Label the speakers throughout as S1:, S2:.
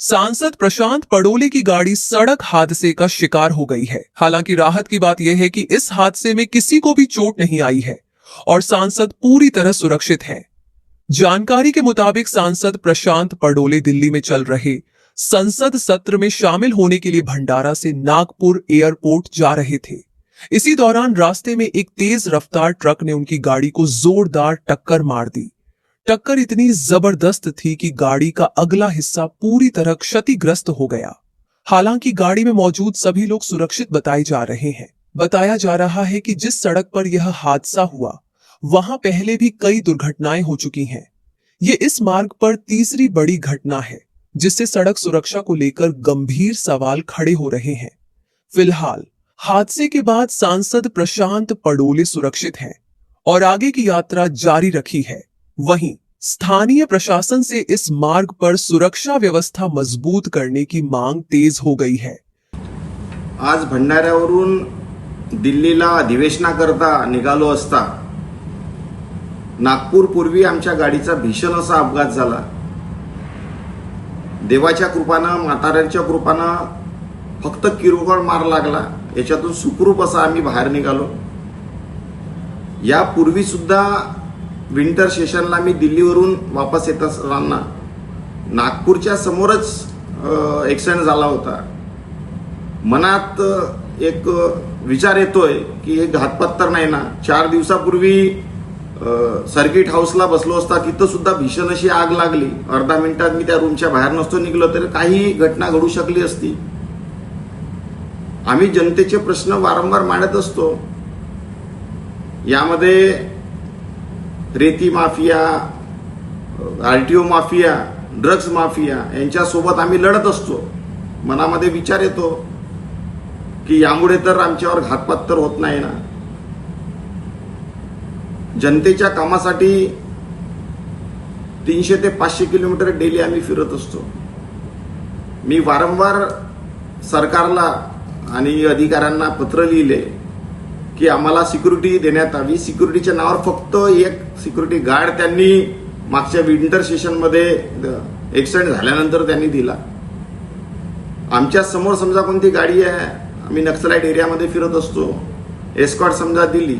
S1: सांसद प्रशांत पडोले की गाड़ी सड़क हादसे का शिकार हो गई है। हालांकि राहत की बात यह है कि इस हादसे में किसी को भी चोट नहीं आई है और सांसद पूरी तरह सुरक्षित हैं। जानकारी के मुताबिक सांसद प्रशांत पडोले दिल्ली में चल रहे संसद सत्र में शामिल होने के लिए भंडारा से नागपुर एयरपोर्ट जा रहे थे। इसी दौरान रास्ते में एक तेज रफ्तार ट्रक ने उनकी गाड़ी को जोरदार टक्कर मार दी। टक्कर इतनी जबरदस्त थी कि गाड़ी का अगला हिस्सा पूरी तरह क्षतिग्रस्त हो गया। हालांकि गाड़ी में मौजूद सभी लोग सुरक्षित बताए जा रहे हैं। बताया जा रहा है कि जिस सड़क पर यह हादसा हुआ वहां पहले भी कई दुर्घटनाएं हो चुकी हैं। ये इस मार्ग पर तीसरी बड़ी घटना है, जिससे सड़क सुरक्षा को लेकर गंभीर सवाल खड़े हो रहे हैं। फिलहाल हादसे के बाद सांसद प्रशांत पडोले सुरक्षित हैं और आगे की यात्रा जारी रखी है। वहीं स्थानीय प्रशासन से इस मार्ग पर सुरक्षा व्यवस्था मजबूत करने की मांग तेज हो गई है।
S2: आज भंडाऱ्यावरून दिल्लीला अधिवेशनाकरता निघालो असता नागपूर पूर्वी आमच्या गाडीचा भीषण असा अपघात झाला। देवाच्या कृपानं, म्हाताऱ्यांच्या कृपानं फक्त किरकोळ मार लागला, याच्यातून सुखरूप असा आम्ही बाहेर निघालो। यापूर्वी सुद्धा विंटर सेशनला मी दिल्लीवरून वापस येत असताना नागपूरच्या समोरच ॲक्सिडेंट झाला होता। मनात एक विचार येतोय की हे घातपात तर नाही ना। 4 दिवसापूर्वी सर्किट हाऊसला बसलो असता, तिथं सुद्धा भीषण अशी आग लागली। अर्धा मिनिटात मी त्या रूमच्या बाहेर नसतो निघलो तर काही घटना घडू शकली असती। आम्ही जनतेचे प्रश्न वारंवार मांडत असतो। यामध्ये रेती mafia, RTO mafia, drugs mafia यांच्यासोबत आम्ही लढत असतो। मनामध्ये विचार येतो की यामुळे तर आमच्यावर घातपात तर होत नाही ना। जनतेच्या कामासाठी 300 ते 500 किलोमीटर डेली आम्ही फिरत असतो। मी वारंवार सरकारला आणि अधिकाऱ्यांना पत्र लिहिले की आम्हाला सिक्युरिटी देण्यात यावी। सिक्युरिटीच्या नावावर फक्त एक सिक्युरिटी गार्ड त्यांनी मागच्या विंटर सेशनमध्ये ॲक्सिडेंट झाल्यानंतर त्यांनी दिला। आमच्या समोर समजा कोणती गाडी आहे, आम्ही नक्सलाइट एरियामध्ये फिरत असतो, एस्कॉर्ट समजा दिली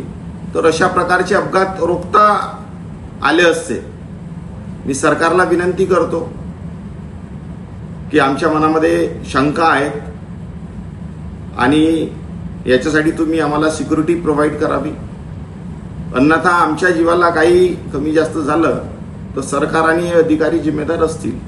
S2: तर अशा प्रकारचे अपघात रोखता आले असते। मी सरकारला विनंती करतो की आमच्या मनामध्ये शंका आहेत आणि याच्यासाठी तुम्ही आम्हाला सिक्युरिटी प्रोव्हाइड करावी। अन्यथा आमच्या जीवाला काही कमी जास्त झालं तर सरकार आणि अधिकारी जिम्मेदार असतील।